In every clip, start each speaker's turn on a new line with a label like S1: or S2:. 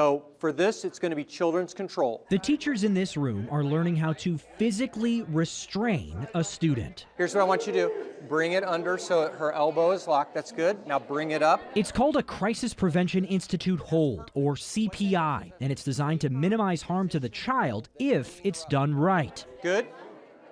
S1: So for this, it's going to be children's control.
S2: The teachers in this room are learning how to physically restrain a student.
S1: Here's what I want you to do. Bring it under so her elbow is locked. That's good. Now bring it up.
S2: It's called a Crisis Prevention Institute hold, or CPI, and it's designed to minimize harm to the child if it's done right.
S1: Good.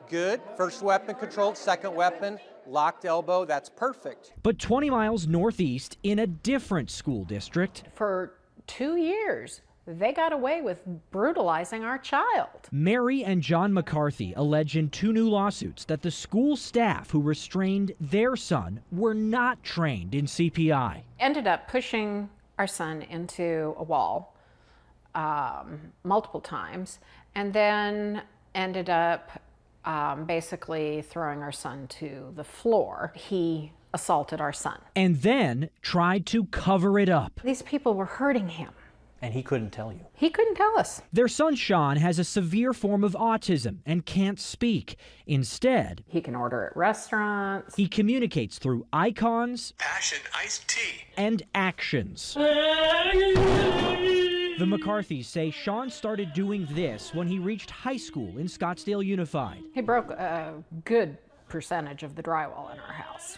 S1: Good. First weapon controlled. Second weapon, locked elbow. That's perfect.
S2: But 20 miles northeast in a different school district,
S3: For 2 years, they got away with brutalizing our child.
S2: Mary and John McCarthy allege in 2 new lawsuits that the school staff who restrained their son were not trained in CPI.
S3: Ended up pushing our son into a wall multiple times, and then ended up basically throwing our son to the floor. He assaulted our son.
S2: And then tried to cover it up.
S3: These people were hurting him.
S4: And he couldn't tell you.
S3: He couldn't tell us.
S2: Their son Sean has a severe form of autism and can't speak. Instead,
S3: He can order at restaurants.
S2: he communicates through icons,
S5: Passion iced tea.
S2: and actions. The McCarthys say Sean started doing this when he reached high school in Scottsdale Unified.
S3: He broke a good percentage of the drywall in our house.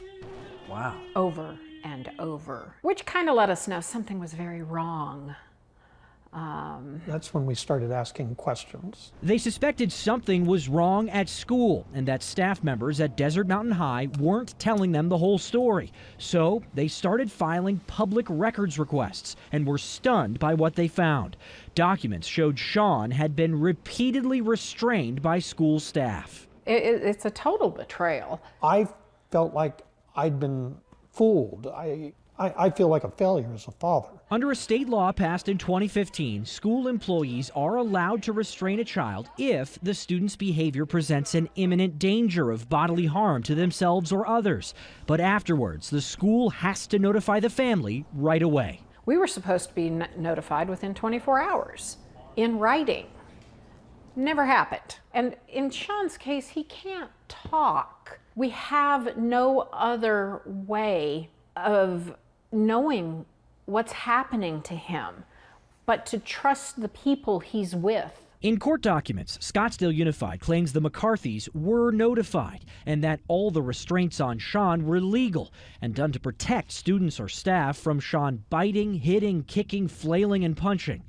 S4: Wow.
S3: Over and over, which kind of let us know something was very wrong.
S6: That's when we started asking questions.
S2: They suspected something was wrong at school and that staff members at Desert Mountain High weren't telling them the whole story. So they started filing public records requests and were stunned by what they found. Documents showed Sean had been repeatedly restrained by school staff.
S3: It's a total betrayal.
S6: I felt like I'd been fooled. I feel like a failure as a father.
S2: Under a state law passed in 2015, school employees are allowed to restrain a child if the student's behavior presents an imminent danger of bodily harm to themselves or others. But afterwards, the school has to notify the family right away.
S3: We were supposed to be notified within 24 hours in writing. Never happened. And in Sean's case, he can't talk. We have no other way of knowing what's happening to him but to trust the people he's with.
S2: In court documents, Scottsdale Unified claims the McCarthys were notified and that all the restraints on Sean were legal and done to protect students or staff from Sean biting, hitting, kicking, flailing, and punching.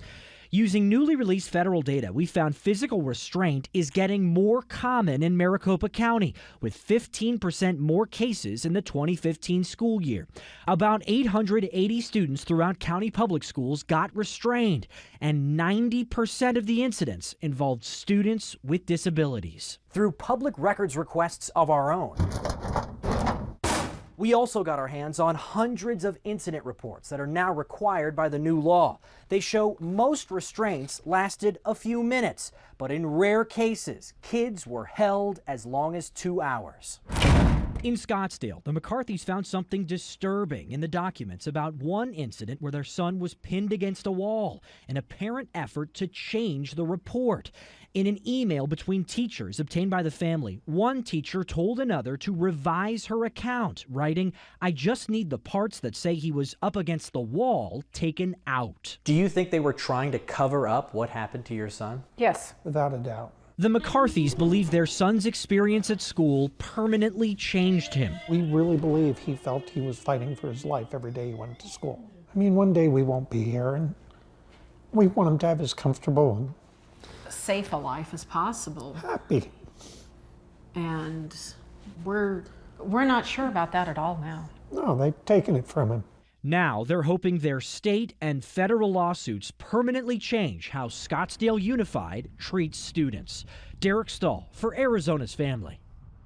S2: Using newly released federal data, we found physical restraint is getting more common in Maricopa County, with 15% more cases in the 2015 school year. About 880 students throughout county public schools got restrained, and 90% of the incidents involved students with disabilities.
S4: Through public records requests of our own, we also got our hands on hundreds of incident reports that are now required by the new law. They show most restraints lasted a few minutes, but in rare cases, kids were held as long as 2 hours. In Scottsdale, the McCarthys found something disturbing in the documents about one incident where their son was pinned against a wall, an apparent effort to change the report. In an email between teachers obtained by the family, one teacher told another to revise her account, writing, "I just need the parts that say he was up against the wall taken out." Do you think they were trying to cover up what happened to your son?
S3: Yes.
S6: Without a doubt.
S2: The McCarthys believe their son's experience at school permanently changed him.
S6: We really believe he felt he was fighting for his life every day he went to school. I mean, one day we won't be here, and we want him to have as comfortable and
S3: Safe a life as possible.
S6: happy.
S3: And we're not sure about that at all now.
S6: No, they've taken it from him.
S2: Now they're hoping their state and federal lawsuits permanently change how Scottsdale Unified treats students. Derek Stahl for Arizona's Family.